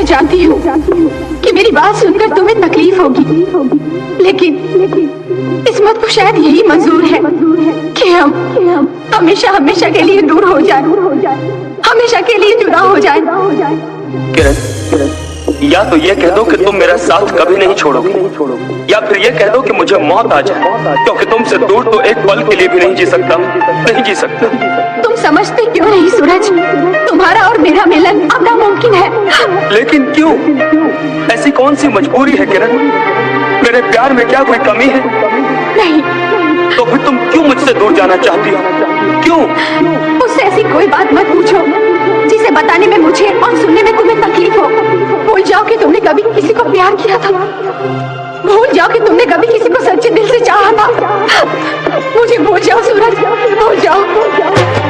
मैं जानती हूँ कि मेरी बात सुनकर तुम्हें तकलीफ होगी, लेकिन किस्मत को शायद यही मंजूर है कि हम हमेशा हमेशा के लिए दूर हो जाए, हमेशा के लिए जुदा हो जाए। किरण, या तो ये कह दो कि तुम मेरा साथ कभी नहीं छोड़ोगे, या फिर ये कह दो कि मुझे मौत आ जाए, क्योंकि तुमसे दूर तो एक पल के लिए भी नहीं जी सकता, नहीं जी सकता। तुम समझते क्यों नहीं सूरज? तुम्हारा और मेरा मिलन अब नामुमकिन है। लेकिन क्यों? ऐसी कौन सी मजबूरी है किरण? मेरे प्यार में क्या कोई कमी है? नहीं। तो फिर तुम क्यों मुझसे दूर जाना चाहती हो? क्यों? मुझसे ऐसी कोई बात मत पूछो जिसे बताने में मुझे और सुनने में तुम्हें तकलीफ हो। भूल जाओ कि तुमने कभी किसी को प्यार किया था। भूल जाओ कि तुमने कभी किसी को सच्चे दिल से चाहा था। मुझे भूल जाओ सूरज, भूल जाओ।